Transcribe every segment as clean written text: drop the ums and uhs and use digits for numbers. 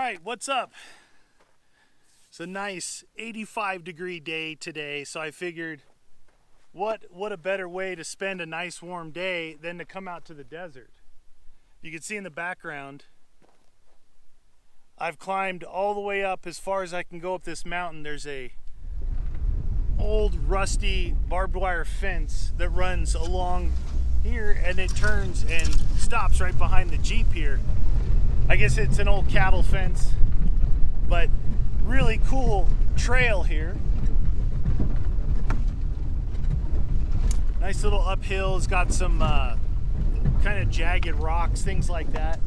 right, what's up? It's a nice 85-degree day today, so I figured what a better way to spend a nice warm day than to come out to the desert. You can see in the background, I've climbed all the way up as far as I can go up this mountain. There's a old rusty barbed wire fence that runs along here, and it turns and stops right behind the Jeep here. I guess it's an old cattle fence, but really cool trail here. Nice little uphill. It's got some kind of jagged rocks, things like that.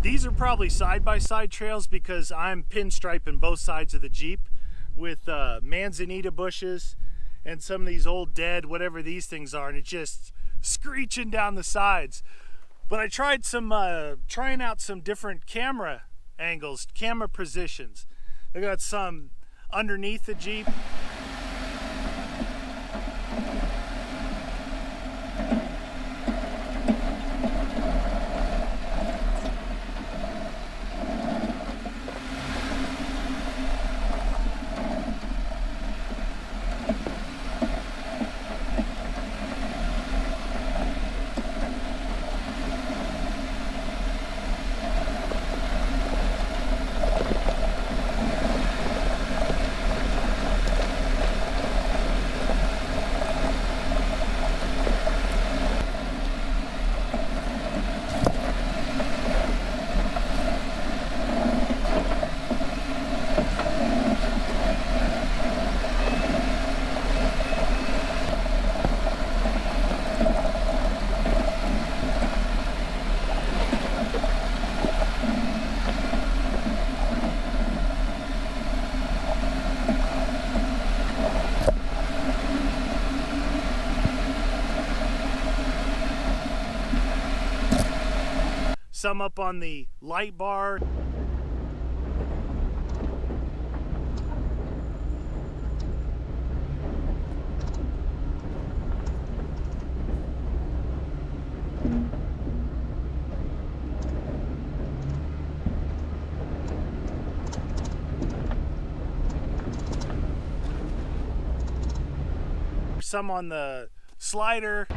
These are probably side-by-side trails because I'm pinstriping both sides of the Jeep with manzanita bushes and some of these old dead, whatever these things are, and it's just screeching down the sides. But I tried trying out some different camera angles, camera positions. I got some underneath the Jeep. Some up on the LIGHTBAR. Some on the slider.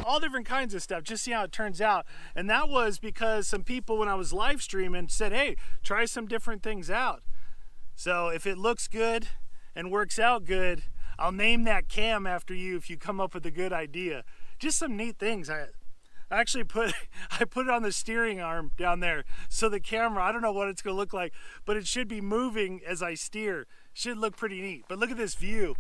All different kinds of stuff, just see how it turns out. And that was because some people, when I was live streaming, said, hey, try some different things out. So if it looks good and works out good, I'll name that cam after you if you come up with a good idea. Just some neat things. I actually put it on the steering arm down there, so the camera, I don't know what it's gonna look like, but it should be moving as I steer. Should look pretty neat. But look at this view.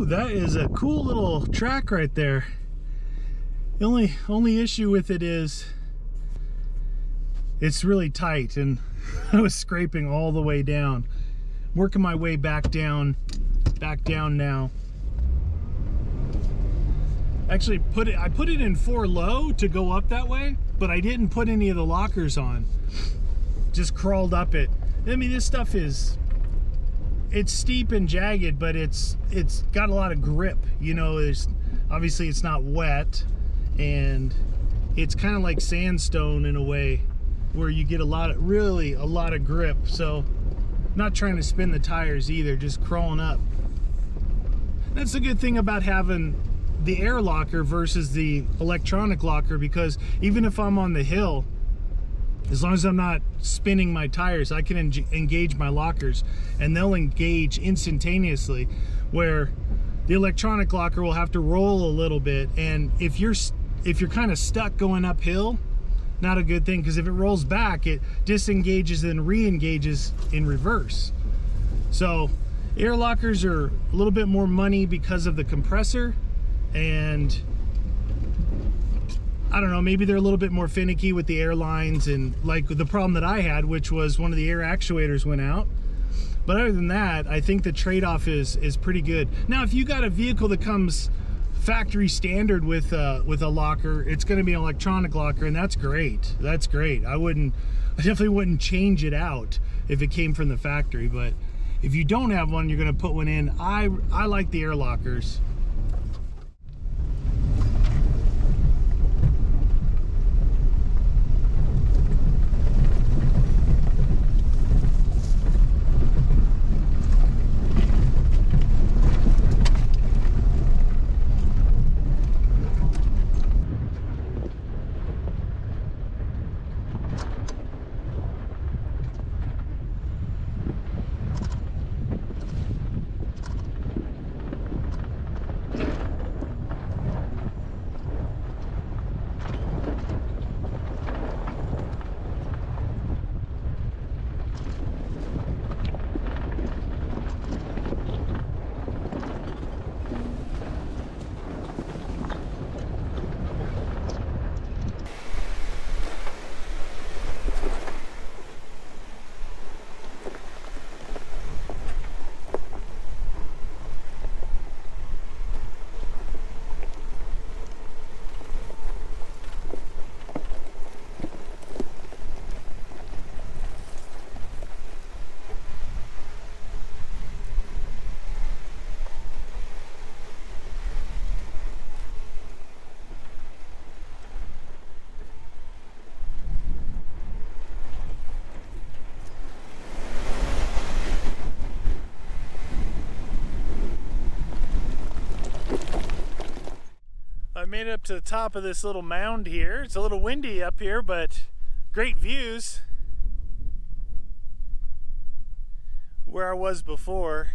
Whew, that is a cool little track right there. The only issue with it is it's really tight, and I was scraping all the way down. Working my way back down now. Actually I put it in 4 low to go up that way, but I didn't put any of the lockers on. Just crawled up it. I mean, this stuff it's steep and jagged, but it's got a lot of grip. You know, obviously it's not wet, and it's kind of like sandstone in a way, where you get really a lot of grip. So not trying to spin the tires either, just crawling up. That's the good thing about having the air locker versus the electronic locker, because even if I'm on the hill, as long as I'm not spinning my tires, I can engage my lockers and they'll engage instantaneously, where the electronic locker will have to roll a little bit. And if you're kind of stuck going uphill, not a good thing, because if it rolls back, it disengages and re-engages in reverse. So air lockers are a little bit more money because of the compressor, and I don't know, maybe they're a little bit more finicky with the airlines, and like the problem that I had, which was one of the air actuators went out. But other than that, I think the trade-off is pretty good. Now, if you got a vehicle that comes factory standard with a locker, it's going to be an electronic locker, and that's great. That's great. I definitely wouldn't change it out if it came from the factory. But if you don't have one, you're going to put one in. I like the air lockers. I made it up to the top of this little mound here. It's a little windy up here, but great views. Where I was before,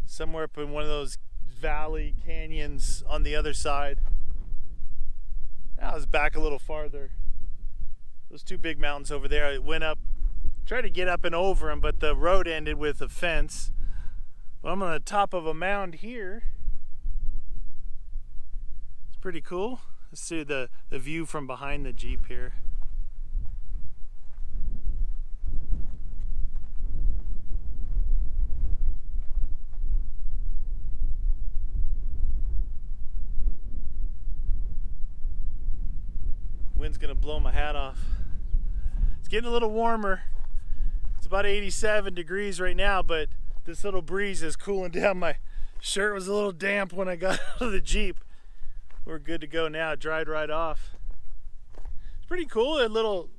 somewhere up in one of those valley canyons on the other side. I was back a little farther. Those two big mountains over there, I went up, tried to get up and over them, but the road ended with a fence. But I'm on the top of a mound here. It's pretty cool. Let's see the view from behind the Jeep here. Wind's gonna blow my hat off. It's getting a little warmer. It's about 87 degrees right now, but this little breeze is cooling down. My shirt was a little damp when I got out of the Jeep. We're good to go now. It dried right off. It's pretty cool. A little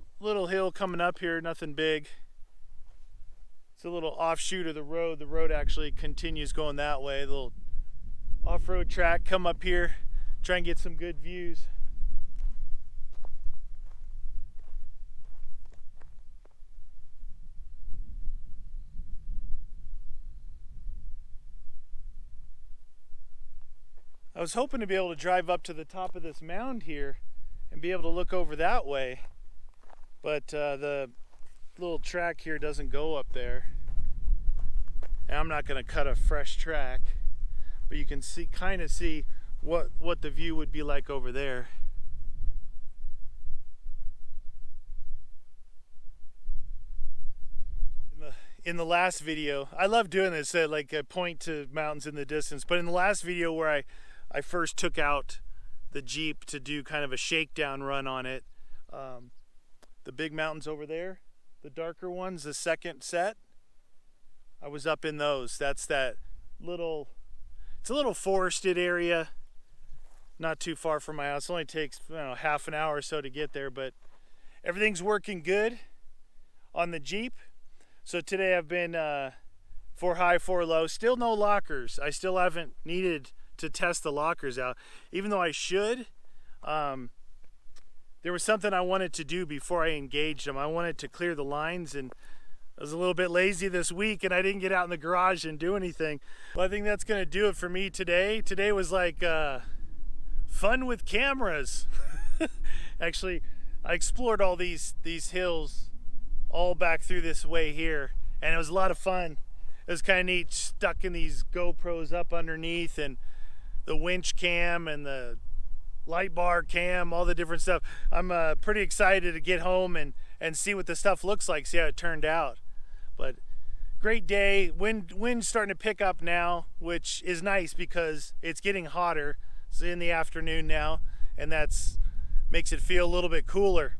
hill coming up here, nothing big. It's a little offshoot of the road. The road actually continues going that way. A little off-road track. Come up here, try and get some good views. I was hoping to be able to drive up to the top of this mound here and be able to look over that way, but the little track here doesn't go up there, and I'm not going to cut a fresh track. but you can see, kind of see what the view would be like over there. In the last video, I love doing this, like I point to mountains in the distance, but in the last video where I first took out the Jeep to do kind of a shakedown run on it, the big mountains over there, the darker ones, the second set, I was up in those. That's that little, it's a little forested area, not too far from my house. It only takes, I don't know, half an hour or so to get there, but everything's working good on the Jeep. So today I've been 4 high, 4 low, still no lockers. I still haven't needed to test the lockers out, even though I should. There was something I wanted to do before I engaged them. I wanted to clear the lines, and I was a little bit lazy this week and I didn't get out in the garage and do anything. Well, I think that's gonna do it for me today. Today was like fun with cameras. Actually, I explored all these hills all back through this way here, and it was a lot of fun. It was kind of neat, stuck in these GoPros up underneath, and the winch cam and the LIGHTBAR cam, all the different stuff. I'm pretty excited to get home and see what the stuff looks like, see how it turned out. But great day. Wind's starting to pick up now, which is nice because it's getting hotter. It's in the afternoon now, and that's makes it feel a little bit cooler.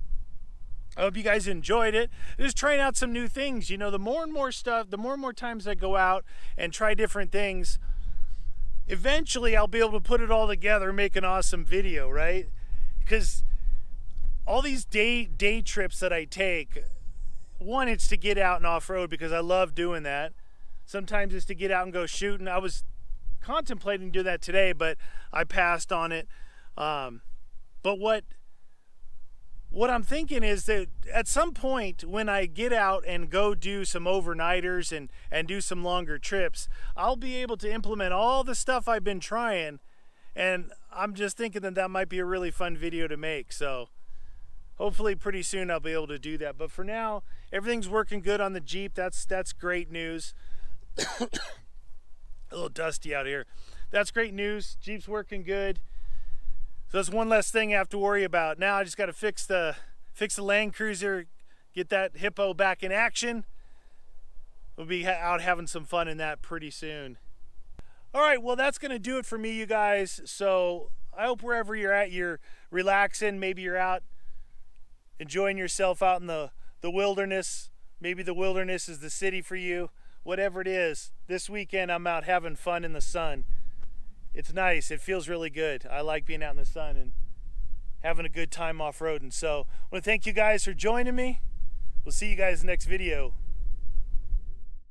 I hope you guys enjoyed it. Just trying out some new things. You know, the more and more stuff, the more and more times I go out and try different things, eventually I'll be able to put it all together and make an awesome video, right? Because all these day trips that I take, one, it's to get out and off-road because I love doing that. Sometimes it's to get out and go shooting. I was contemplating doing that today, but I passed on it. But what I'm thinking is that at some point when I get out and go do some overnighters and do some longer trips, I'll be able to implement all the stuff I've been trying, and I'm just thinking that might be a really fun video to make. So hopefully pretty soon I'll be able to do that. But for now, everything's working good on the Jeep. That's great news. A little dusty out here. That's great news. Jeep's working good. So that's one less thing I have to worry about. Now I just got to fix the Land Cruiser, get that hippo back in action. We'll be out having some fun in that pretty soon. All right, well, that's going to do it for me, you guys. So I hope wherever you're at, you're relaxing. Maybe you're out enjoying yourself out in the wilderness. Maybe the wilderness is the city for you. Whatever it is, this weekend I'm out having fun in the sun. It's nice. It feels really good. I like being out in the sun and having a good time off-roading. So I want to thank you guys for joining me. We'll see you guys in the next video.